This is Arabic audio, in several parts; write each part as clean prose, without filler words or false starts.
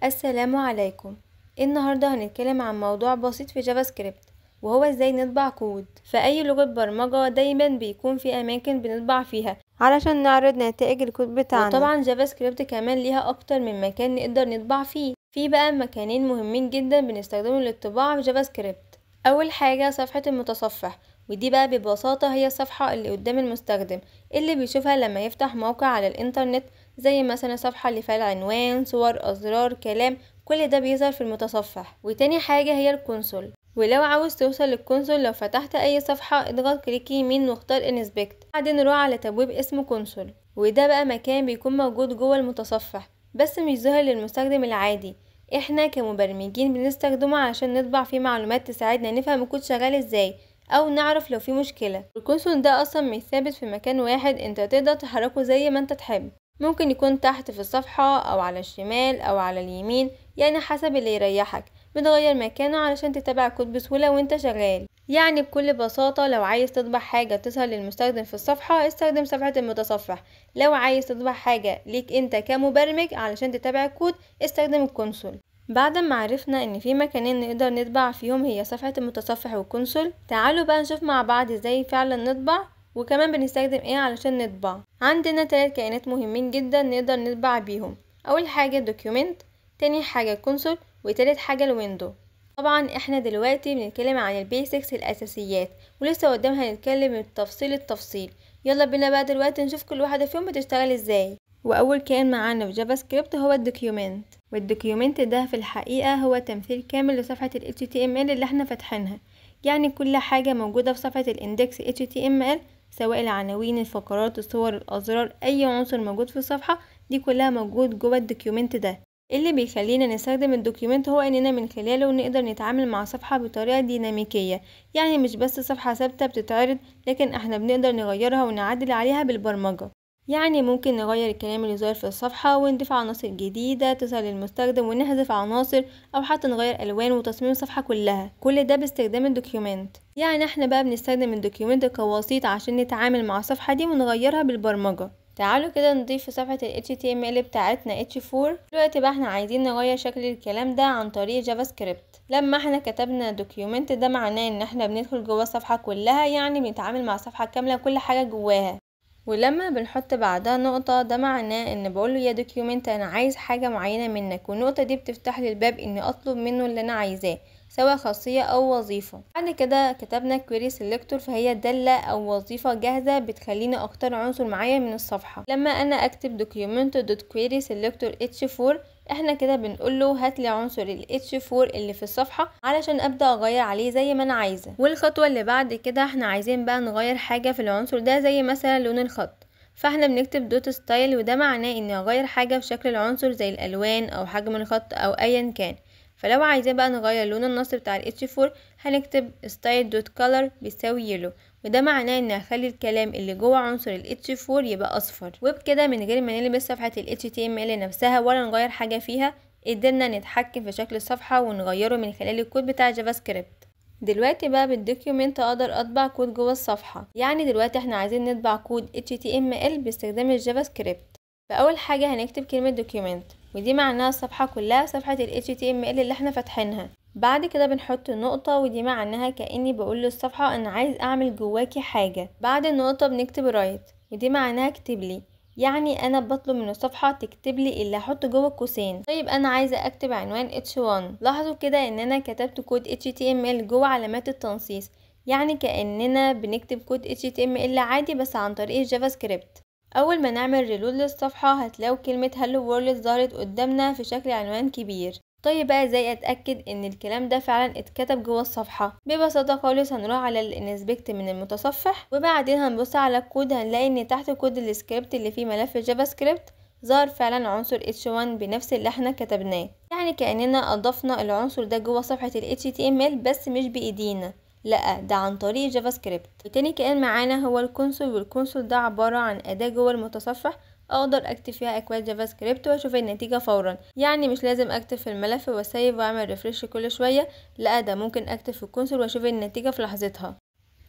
السلام عليكم. النهاردة هنتكلم عن موضوع بسيط في جافا سكريبت، وهو ازاي نطبع كود. في اي لغة برمجة دايما بيكون في اماكن بنطبع فيها علشان نعرض نتائج الكود بتاعنا، وطبعا جافا سكريبت كمان ليها اكتر من مكان نقدر نطبع فيه. في بقى مكانين مهمين جدا بنستخدمهم للطباعة في جافا سكريبت. اول حاجة صفحة المتصفح، ودي بقى ببساطة هي الصفحة اللي قدام المستخدم اللي بيشوفها لما يفتح موقع على الانترنت، زي مثلا صفحة اللي فيها العنوان، صور، أزرار، كلام، كل ده بيظهر في المتصفح. وتاني حاجة هي الكونسول، ولو عاوز توصل للكونسول لو فتحت أي صفحة اضغط كليك يمين واختار انسبكت، بعدين نروح على تبويب اسمه كونسول، وده بقى مكان بيكون موجود جوه المتصفح بس مش ظاهر للمستخدم العادي. احنا كمبرمجين بنستخدمه علشان نطبع فيه معلومات تساعدنا نفهم الكود شغال ازاي او نعرف لو في مشكلة. الكونسول ده اصلا مش ثابت في مكان واحد، انت تقدر تحركه زي ما انت تحب، ممكن يكون تحت في الصفحة او على الشمال او على اليمين، يعني حسب اللي يريحك. بتغير مكانه علشان تتابع الكود بسهولة وانت شغال. يعني بكل بساطة لو عايز تطبع حاجة تظهر للمستخدم في الصفحة استخدم صفحة المتصفح، لو عايز تطبع حاجة ليك انت كمبرمج علشان تتابع الكود استخدم الكونسول. بعد ما عرفنا ان في مكانين نقدر نطبع فيهم هي صفحة المتصفح والكونسول، تعالوا بقى نشوف مع بعض ازاي فعلا نطبع وكمان بنستخدم ايه علشان نطبع. عندنا 3 كائنات مهمين جدا نقدر نطبع بيهم. اول حاجة الدوكيومنت، تاني حاجة الكونسول، وتالت حاجة الويندو. طبعا احنا دلوقتي بنتكلم عن البيسكس الاساسيات، ولسه قدام هنتكلم التفصيل. يلا بينا بقى دلوقتي نشوف كل واحدة فيهم بتشتغل ازاي. واول كائن معانا في جافا سكريبت هو الدوكيومنت، والدوكيومنت ده في الحقيقة هو تمثيل كامل لصفحة ال HTML اللي احنا فاتحينها. يعني كل حاجة موجودة في صفحة الاندكس HTML، سواء العناوين، الفقرات، الصور، الازرار، اي عنصر موجود في الصفحة دي كلها موجود جوه الدوكيومنت ده. اللي بيخلينا نستخدم الدوكيومنت هو اننا من خلاله نقدر نتعامل مع صفحة بطريقة ديناميكية، يعني مش بس صفحة ثابتة بتتعرض، لكن احنا بنقدر نغيرها ونعدل عليها بالبرمجة. يعني ممكن نغير الكلام اللي ظاهر في الصفحة ونضيف عناصر جديدة تظهر للمستخدم ونحذف عناصر، او حتى نغير الوان وتصميم الصفحة كلها، كل ده باستخدام الدوكيومنت. يعني احنا بقى بنستخدم الدوكيومنت كوسيط عشان نتعامل مع الصفحة دي ونغيرها بالبرمجة. تعالوا كده نضيف في صفحة ال HTML بتاعتنا H4. دلوقتي بقى احنا عايزين نغير شكل الكلام ده عن طريق جافا سكريبت. لما احنا كتبنا دوكيومنت ده معناه ان احنا بندخل جوه الصفحة كلها، يعني بنتعامل مع صفحة كاملة كل حاجة جواها. ولما بنحط بعدها نقطة ده معناه ان بقوله يا دوكيومنت انا عايز حاجة معينة منك، والنقطة دي بتفتح لي الباب اني اطلب منه اللي انا عايزاه، سواء خاصية او وظيفة. بعد كده كتبنا query selector، فهي دالة او وظيفة جاهزة بتخليني اختار عنصر معين من الصفحة. لما انا اكتب document.query selector h4 احنا كده بنقوله هاتلي عنصر ال H4 اللي في الصفحة علشان ابدأ اغير عليه زي ما انا عايزة. والخطوة اللي بعد كده احنا عايزين بقى نغير حاجة في العنصر ده، زي مثلا لون الخط، فاحنا بنكتب دوت ستايل، وده معناه اني اغير حاجة في شكل العنصر زي الالوان او حجم الخط او ايا كان. فلو عايزين بقى نغير لون النص بتاع ال H4 هنكتب style.color بيساوي yellow، وده معناه ان هخلي الكلام اللي جوه عنصر ال H4 يبقى اصفر. وبكده من غير ما نلمس صفحة ال HTML نفسها ولا نغير حاجة فيها قدرنا نتحكم في شكل الصفحة ونغيره من خلال الكود بتاع جافا سكريبت. دلوقتي بقى بالدوكيومنت اقدر اطبع كود جوه الصفحة. يعني دلوقتي احنا عايزين نطبع كود HTML باستخدام الجافا سكريبت. فاول حاجة هنكتب كلمة دوكيومنت، ودي معناها الصفحة كلها، صفحة ال HTML اللي احنا فاتحينها. بعد كده بنحط نقطة، ودي معناها كأني بقول للصفحة انا عايز اعمل جواكي حاجة. بعد النقطة بنكتب رايت، ودي معناها اكتب لي، يعني انا بطلب من الصفحة تكتب لي اللي هحط جوه القوسين. طيب انا عايزة اكتب عنوان H1، لاحظوا كده ان انا كتبت كود HTML جوه علامات التنصيص، يعني كأننا بنكتب كود HTML عادي بس عن طريق الجافا سكريبت. اول ما نعمل ريلود للصفحة هتلاقوا كلمة هالو وورلد ظهرت قدامنا في شكل عنوان كبير. طيب بقى ازاي اتأكد ان الكلام ده فعلا اتكتب جوه الصفحة؟ ببساطة خالص هنروح على الانسبكت من المتصفح، وبعدين هنبص على الكود هنلاقي ان تحت كود السكريبت اللي فيه ملف جافا سكريبت ظهر فعلا عنصر H1 بنفس اللي احنا كتبناه، يعني كأننا اضفنا العنصر ده جوه صفحة ال HTML بس مش بايدينا، لا ده عن طريق جافا سكريبت. وتاني كائن معانا هو الكونسول، والكونسول ده عبارة عن أداة جوه المتصفح اقدر اكتب فيها اكواد جافا سكريبت واشوف النتيجة فورا. يعني مش لازم اكتب في الملف واسيف واعمل ريفرش كل شوية، لا ده ممكن اكتب في الكونسول واشوف النتيجة في لحظتها.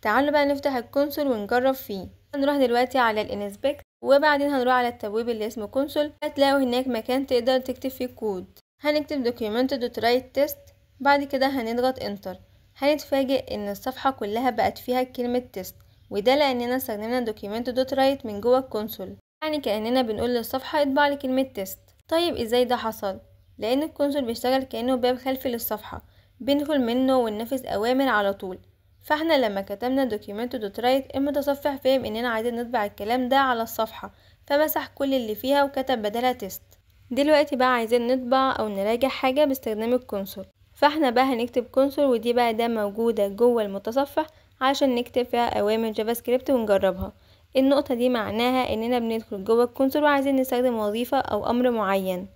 تعالوا بقى نفتح الكونسول ونجرب فيه. هنروح دلوقتي على الانسبكت، وبعدين هنروح على التبويب اللي اسمه كونسول، هتلاقوا هناك مكان تقدر تكتب فيه كود. هنكتب document.write test. بعد كده هنضغط انتر. هنتفاجئ ان الصفحة كلها بقت فيها كلمة تيست، وده لاننا استخدمنا document.write من جوه الكونسول، يعني كأننا بنقول للصفحة اطبع لي كلمة تيست. طيب ازاي ده حصل؟ لان الكونسول بيشتغل كأنه باب خلفي للصفحة، بندخل منه وننفذ اوامر على طول. فاحنا لما كتبنا document.write المتصفح فهم اننا عايزين نطبع الكلام ده على الصفحة، فمسح كل اللي فيها وكتب بدلها تيست. دلوقتي بقى عايزين نطبع او نراجع حاجة باستخدام الكونسول، فاحنا بقى هنكتب كونسول، ودي بقى ده موجودة جوه المتصفح عشان نكتب فيها اوامر جافا سكريبت ونجربها. النقطة دي معناها اننا بندخل جوه الكونسول وعايزين نستخدم وظيفة او امر معين.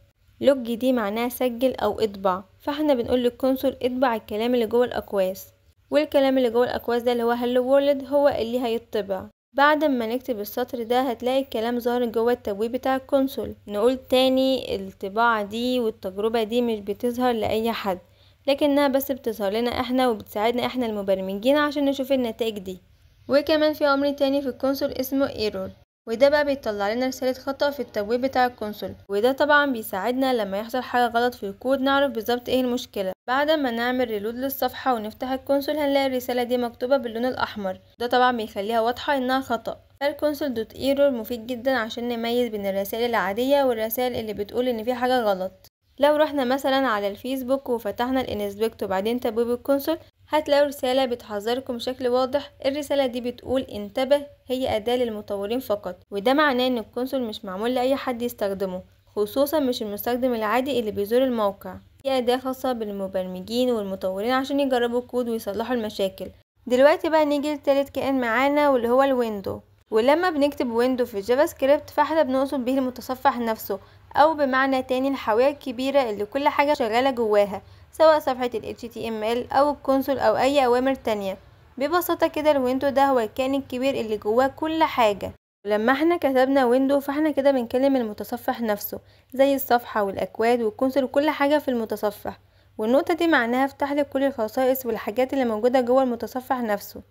لوج دي معناها سجل او اطبع، فاحنا بنقول للكونسول اطبع الكلام اللي جوه الاقواس، والكلام اللي جوه الاقواس ده اللي هو هلو وورلد هو اللي هيطبع. بعد ما نكتب السطر ده هتلاقي الكلام ظاهر جوه التبويب بتاع الكونسول. نقول تاني، الطباعة دي والتجربة دي مش بتظهر لأي حد، لكنها بس بتظهر لنا احنا وبتساعدنا احنا المبرمجين عشان نشوف النتائج دي. وكمان في امر تاني في الكونسول اسمه ايرور، وده بقى بيطلع لنا رسالة خطأ في التبويب بتاع الكونسول، وده طبعا بيساعدنا لما يحصل حاجة غلط في الكود نعرف بالظبط ايه المشكلة. بعد ما نعمل ريلود للصفحة ونفتح الكونسول هنلاقي الرسالة دي مكتوبة باللون الأحمر، ده طبعا بيخليها واضحة انها خطأ. فالكونسول دوت ايرور مفيد جدا عشان نميز بين الرسائل العادية والرسائل اللي بتقول ان في حاجة غلط. لو رحنا مثلا على الفيسبوك وفتحنا الانسبكت وبعدين تبويب الكونسول هتلاقوا رسالة بتحذركم بشكل واضح. الرسالة دي بتقول انتبه، هي أداة للمطورين فقط، وده معناه ان الكونسول مش معمول لأي حد يستخدمه، خصوصا مش المستخدم العادي اللي بيزور الموقع. هي أداة خاصة بالمبرمجين والمطورين عشان يجربوا الكود ويصلحوا المشاكل. دلوقتي بقى نيجي لتالت كائن معانا واللي هو الويندو. ولما بنكتب ويندو في الجافا سكريبت فاحنا بنقصد به المتصفح نفسه، او بمعنى تاني الحاوية الكبيرة اللي كل حاجة شغالة جواها، سواء صفحة ال HTML او الكونسول او اي اوامر تانية. ببساطة كده الويندو ده هو الكائن الكبير اللي جواه كل حاجة. ولما احنا كتبنا ويندو فاحنا كده بنكلم المتصفح نفسه، زي الصفحة والاكواد والكونسول وكل حاجة في المتصفح. والنقطة دي معناها افتح لي كل الخصائص والحاجات اللي موجودة جوه المتصفح نفسه،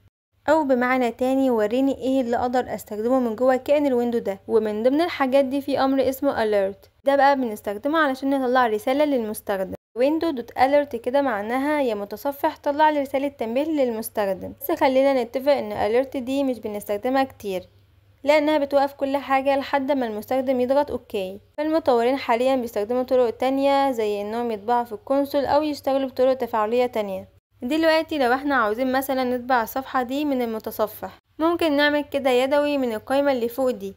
او بمعنى تاني وريني ايه اللي اقدر استخدمه من جوه كائن الويندو ده. ومن ضمن الحاجات دي في امر اسمه alert، ده بقى بنستخدمه علشان نطلع رسالة للمستخدم. window.alert كده معناها يا متصفح طلع لي رسالة تنبيه للمستخدم. بس خلينا نتفق ان alert دي مش بنستخدمها كتير لانها بتوقف كل حاجة لحد ما المستخدم يضغط اوكي. فالمطورين حاليا بيستخدموا طرق تانية زي انهم يطبعوا في الكونسول او يشتغلوا بطرق تفاعلية تانية. دلوقتي لو احنا عاوزين مثلا نطبع الصفحة دي من المتصفح ممكن نعمل كده يدوي من القائمة اللي فوق دي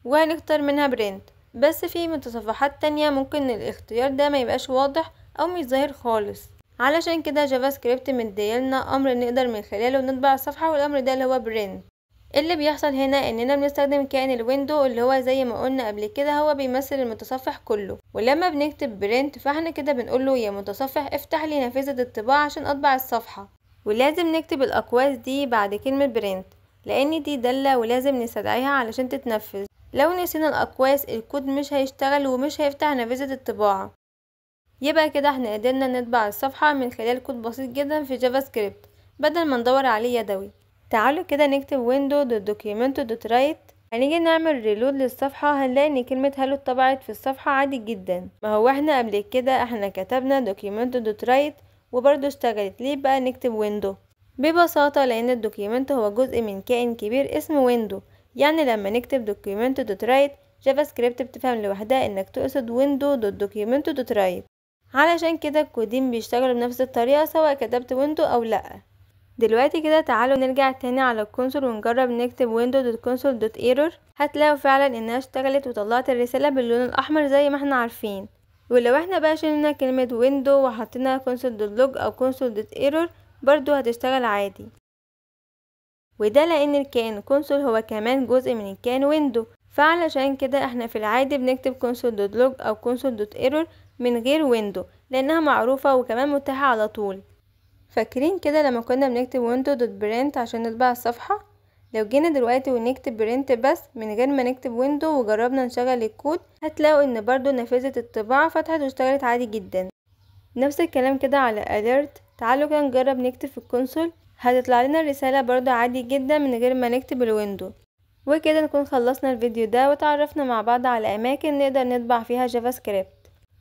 وهنختار منها برنت. بس في متصفحات تانية ممكن الاختيار ده ما يبقاش واضح او مش ظاهر خالص، علشان كده جافا سكريبت مديلنا امر نقدر من خلاله نطبع الصفحة، والامر ده اللي هو برنت. اللي بيحصل هنا اننا بنستخدم كائن الويندو اللي هو زي ما قلنا قبل كده هو بيمثل المتصفح كله. ولما بنكتب برنت فاحنا كده بنقوله يا متصفح افتح لي نافذة الطباعة عشان اطبع الصفحة. ولازم نكتب الاقواس دي بعد كلمة برنت لان دي دالة ولازم نستدعيها علشان تتنفذ. لو نسينا الاقواس الكود مش هيشتغل ومش هيفتح نافذة الطباعة. يبقى كده احنا قدرنا نطبع الصفحة من خلال كود بسيط جدا في جافا سكريبت بدل ما ندور عليه يدوي. تعالوا كده نكتب window.document.write. هنيجي نعمل ريلود للصفحة هنلاقي ان كلمة هالو اتطبعت في الصفحة عادي جدا. ما هو احنا قبل كده احنا كتبنا document.write وبرضه اشتغلت. ليه بقى نكتب window؟ ببساطة لان الدوكيمنت هو جزء من كائن كبير اسمه window، يعني لما نكتب document.write جافا سكريبت بتفهم لوحدها انك تقصد window.document.write. علشان كده الكودين بيشتغلوا بنفس الطريقة سواء كتبت window او لأ. دلوقتي كده تعالوا نرجع تاني على الكونسول ونجرب نكتب window.console.error. هتلاقوا فعلا انها اشتغلت وطلعت الرسالة باللون الاحمر زي ما احنا عارفين. ولو احنا بقى شلنا كلمة window وحطينا console.log او console.error برضو هتشتغل عادي. وده لان الكائن console هو كمان جزء من الكائن window، فعلشان كده احنا في العادي بنكتب console.log او console.error من غير window لانها معروفة وكمان متاحة على طول. فاكرين كده لما كنا بنكتب window.print عشان نطبع الصفحة؟ لو جينا دلوقتي ونكتب print بس من غير ما نكتب window وجربنا نشغل الكود هتلاقوا ان برضو نافذة الطباعة فتحت واشتغلت عادي جدا. نفس الكلام كده على alert. تعالوا كده نجرب نكتب في الكونسول هتطلع لنا الرسالة برضو عادي جدا من غير ما نكتب الويندو. وكده نكون خلصنا الفيديو ده وتعرفنا مع بعض على اماكن نقدر نطبع فيها جافا سكريبت.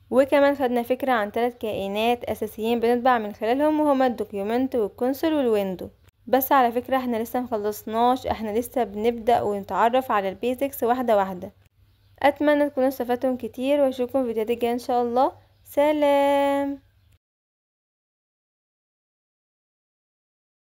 وكمان خدنا فكرة عن 3 كائنات اساسيين بنطبع من خلالهم، وهما الدوكيومنت والكونسول والويندو. بس على فكرة احنا لسه مخلصناش، احنا لسه بنبدأ ونتعرف على البيزكس واحدة واحدة. اتمنى تكونوا استفدتم كتير، واشوفكم في فيديوهات جاية ان شاء الله. سلام.